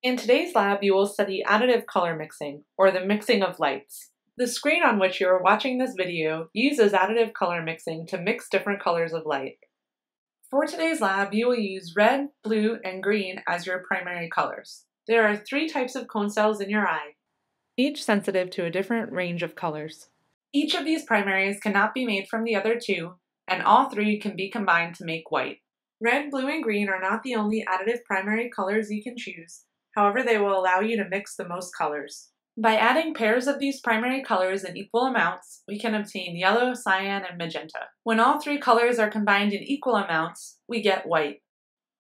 In today's lab, you will study additive color mixing, or the mixing of lights. The screen on which you are watching this video uses additive color mixing to mix different colors of light. For today's lab, you will use red, blue, and green as your primary colors. There are 3 types of cone cells in your eye, each sensitive to a different range of colors. Each of these primaries cannot be made from the other 2, and all 3 can be combined to make white. Red, blue, and green are not the only additive primary colors you can choose. However, they will allow you to mix the most colors. By adding pairs of these primary colors in equal amounts, we can obtain yellow, cyan, and magenta. When all 3 colors are combined in equal amounts, we get white.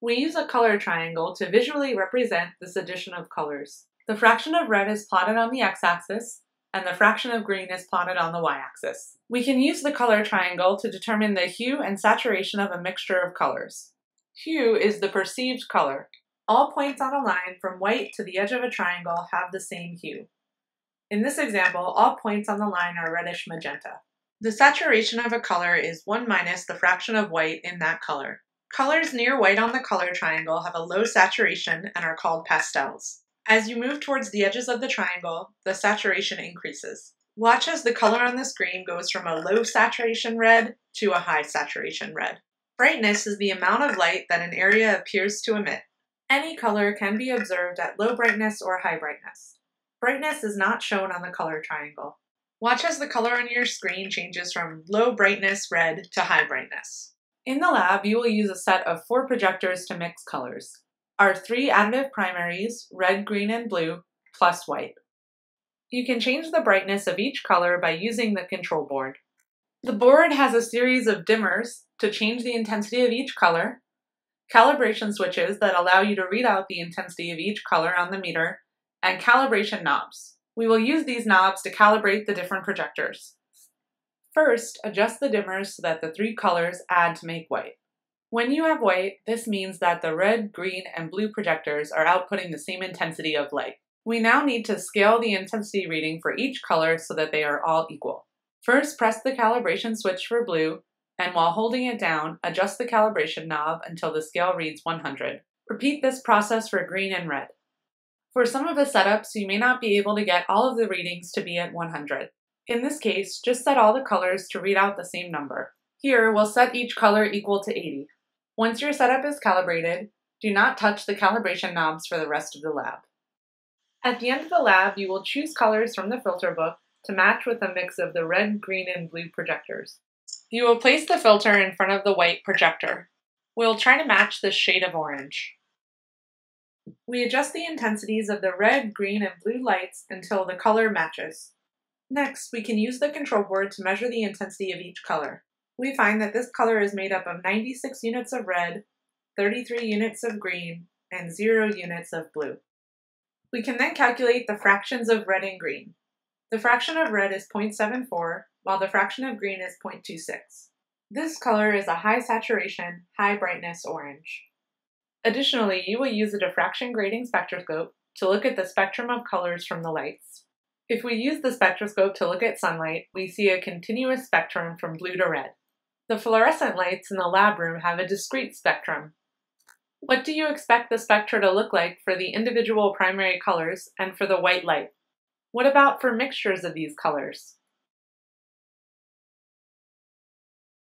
We use a color triangle to visually represent this addition of colors. The fraction of red is plotted on the x-axis, and the fraction of green is plotted on the y-axis. We can use the color triangle to determine the hue and saturation of a mixture of colors. Hue is the perceived color. All points on a line from white to the edge of a triangle have the same hue. In this example, all points on the line are reddish magenta. The saturation of a color is 1 minus the fraction of white in that color. Colors near white on the color triangle have a low saturation and are called pastels. As you move towards the edges of the triangle, the saturation increases. Watch as the color on the screen goes from a low saturation red to a high saturation red. Brightness is the amount of light that an area appears to emit. Any color can be observed at low brightness or high brightness. Brightness is not shown on the color triangle. Watch as the color on your screen changes from low brightness red to high brightness. In the lab, you will use a set of 4 projectors to mix colors. Our 3 additive primaries, red, green, and blue, plus white. You can change the brightness of each color by using the control board. The board has a series of dimmers to change the intensity of each color, calibration switches that allow you to read out the intensity of each color on the meter, and calibration knobs. We will use these knobs to calibrate the different projectors. First, adjust the dimmers so that the 3 colors add to make white. When you have white, this means that the red, green, and blue projectors are outputting the same intensity of light. We now need to scale the intensity reading for each color so that they are all equal. First, press the calibration switch for blue, and while holding it down, adjust the calibration knob until the scale reads 100. Repeat this process for green and red. For some of the setups, you may not be able to get all of the readings to be at 100. In this case, just set all the colors to read out the same number. Here, we'll set each color equal to 80. Once your setup is calibrated, do not touch the calibration knobs for the rest of the lab. At the end of the lab, you will choose colors from the filter book to match with a mix of the red, green, and blue projectors. You will place the filter in front of the white projector. We'll try to match this shade of orange. We adjust the intensities of the red, green, and blue lights until the color matches. Next, we can use the control board to measure the intensity of each color. We find that this color is made up of 96 units of red, 33 units of green, and 0 units of blue. We can then calculate the fractions of red and green. The fraction of red is 0.74, while the fraction of green is 0.26. This color is a high saturation, high brightness orange. Additionally, you will use a diffraction grating spectroscope to look at the spectrum of colors from the lights. If we use the spectroscope to look at sunlight, we see a continuous spectrum from blue to red. The fluorescent lights in the lab room have a discrete spectrum. What do you expect the spectra to look like for the individual primary colors and for the white light? What about for mixtures of these colors?